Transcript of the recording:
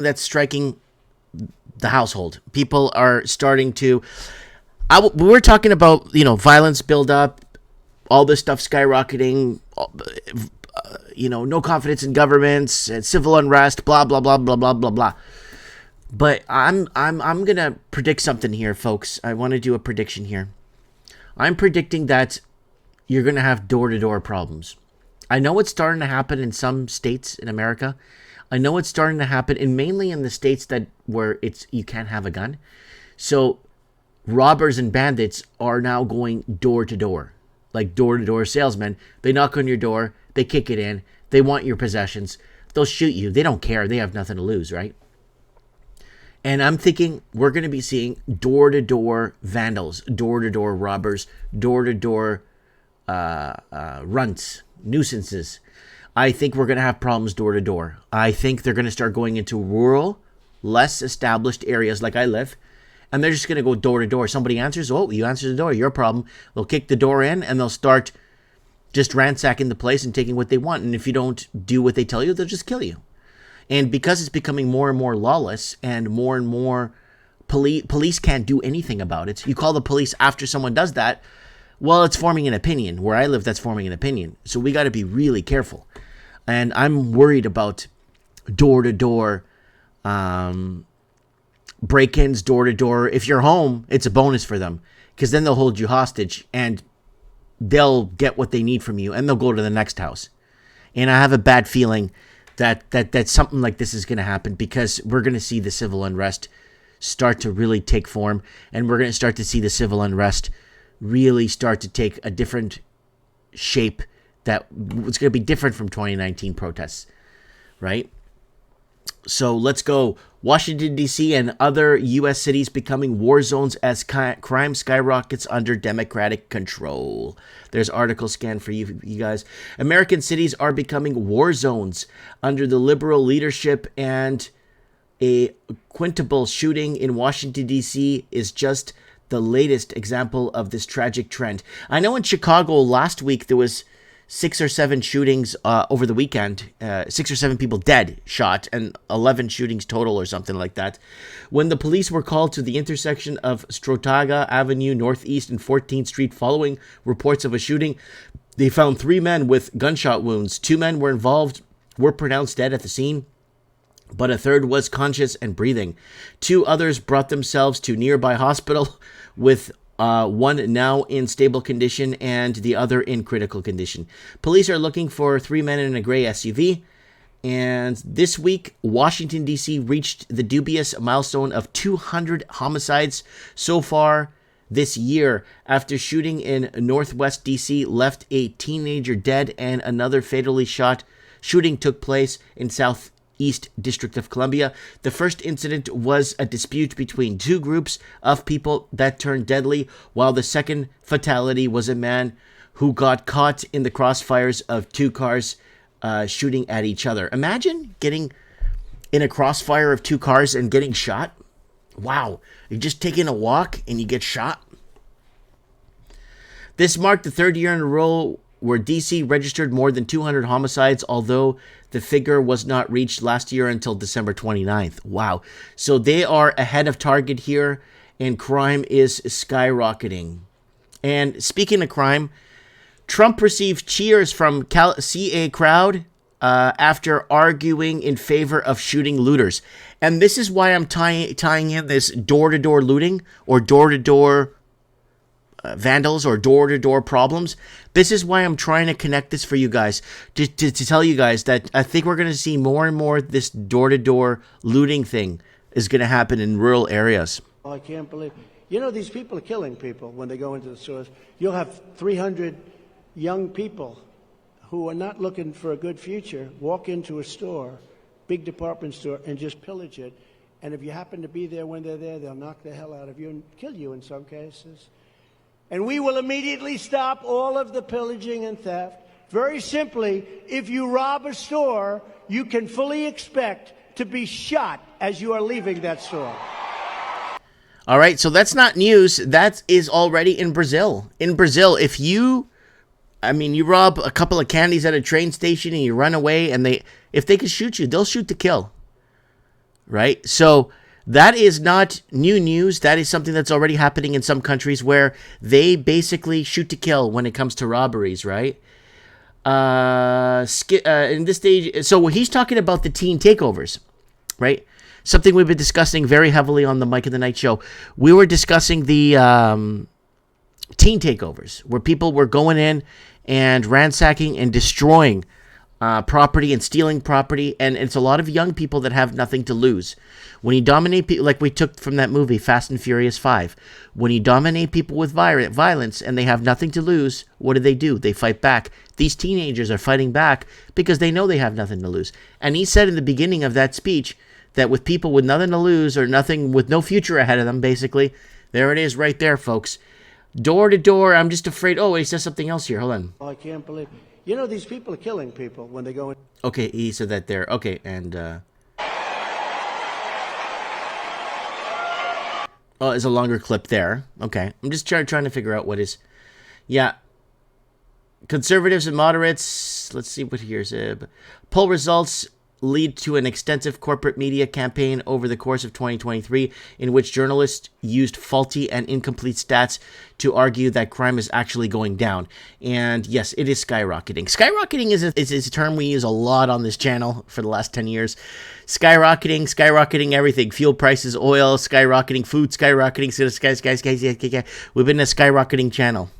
that's striking the household. People are starting to. We were talking about violence buildup, all this stuff skyrocketing, no confidence in governments, and civil unrest, blah blah blah blah blah blah blah. But I'm gonna predict something here, folks. I want to do a prediction here. I'm predicting that you're gonna have door-to-door problems. I know it's starting to happen in some states in America. I know it's starting to happen mainly in the states where you can't have a gun. So robbers and bandits are now going door to door, like door-to-door salesmen. They knock on your door, they kick it in, they want your possessions, they'll shoot you. They don't care. They have nothing to lose, right? And I'm thinking we're going to be seeing door-to-door vandals, door-to-door robbers, door-to-door runts, nuisances. I think we're going to have problems door-to-door. I think they're going to start going into rural, less established areas like I live, and they're just going to go door-to-door. Somebody answers, oh, you answer the door, your problem. They'll kick the door in, and they'll start just ransacking the place and taking what they want. And if you don't do what they tell you, they'll just kill you. And because it's becoming more and more lawless and more police can't do anything about it. You call the police after someone does that, well, it's forming an opinion. Where I live, that's forming an opinion. So we got to be really careful. And I'm worried about door-to-door break-ins, door-to-door. If you're home, it's a bonus for them because then they'll hold you hostage and they'll get what they need from you and they'll go to the next house. And I have a bad feeling that something like this is going to happen because we're going to see the civil unrest start to really take form, and we're going to start to see the civil unrest really start to take a different shape that it's going to be different from 2019 protests, right? So let's go. Washington, D.C. and other U.S. cities becoming war zones as crime skyrockets under Democratic control. There's article scan for you guys. American cities are becoming war zones under the liberal leadership, and a quintuple shooting in Washington, D.C. is just the latest example of this tragic trend. I know in Chicago last week there was 6 or 7 shootings over the weekend, 6 or 7 people dead, shot, and 11 shootings total or something like that. When the police were called to the intersection of Saratoga Avenue Northeast and 14th Street following reports of a shooting, they found 3 men with gunshot wounds. 2 men were pronounced dead at the scene, but a third was conscious and breathing. 2 others brought themselves to nearby hospital with one now in stable condition and the other in critical condition. Police are looking for 3 men in a gray SUV. And this week, Washington, D.C. reached the dubious milestone of 200 homicides so far this year after shooting in Northwest D.C. left a teenager dead and another fatally shot. Shooting took place in Southeast District of Columbia. The first incident was a dispute between 2 groups of people that turned deadly, while the second fatality was a man who got caught in the crossfires of 2 cars shooting at each other. Imagine getting in a crossfire of 2 cars and getting shot. Wow. You're just taking a walk and you get shot. This marked the 3rd year in a row where D.C. registered more than 200 homicides, although the figure was not reached last year until December 29th. Wow. So they are ahead of target here, and crime is skyrocketing. And speaking of crime, Trump received cheers from CA crowd after arguing in favor of shooting looters. And this is why I'm tying in this door-to-door looting or door-to-door vandals or door-to-door problems. This is why I'm trying to connect this for you guys, to tell you guys that I think we're going to see more and more this door-to-door looting thing is going to happen in rural areas. I can't believe, these people are killing people when they go into the stores. You'll have 300 young people who are not looking for a good future walk into a store, big department store, and just pillage it. And if you happen to be there when they're there, they'll knock the hell out of you and kill you in some cases. And we will immediately stop all of the pillaging and theft. Very simply, if you rob a store, you can fully expect to be shot as you are leaving that store. All right, so that's not news. That is already in Brazil. In Brazil, if you rob a couple of candies at a train station and you run away, and if they can shoot you, they'll shoot to kill. right? So that is not new news. That is something that's already happening in some countries where they basically shoot to kill when it comes to robberies, right? In this stage, so he's talking about the teen takeovers, right? Something we've been discussing very heavily on the Mike of the Night show. We were discussing the teen takeovers, where people were going in and ransacking and destroying property and stealing property, and it's a lot of young people that have nothing to lose. When you dominate people, like we took from that movie Fast and Furious 5, when you dominate people with violence and they have nothing to lose, what do? They fight back. These teenagers are fighting back because they know they have nothing to lose. And he said in the beginning of that speech that with people with nothing to lose, or nothing, with no future ahead of them, basically, there it is right there, folks. Door to door, I'm just afraid. Oh, he says something else here. Hold on. I can't believe. You know, these people are killing people when they go in. Okay, he said that there. Okay, and oh, there's a longer clip there. Okay, I'm just trying to figure out what is. Yeah, conservatives and moderates. Let's see what here's. Poll results lead to an extensive corporate media campaign over the course of 2023 in which journalists used faulty and incomplete stats to argue that crime is actually going down. And yes, it is skyrocketing. Skyrocketing is a term we use a lot on this channel for the last 10 years. Skyrocketing everything. Fuel prices, oil, skyrocketing, food, skyrocketing. We've been a skyrocketing channel.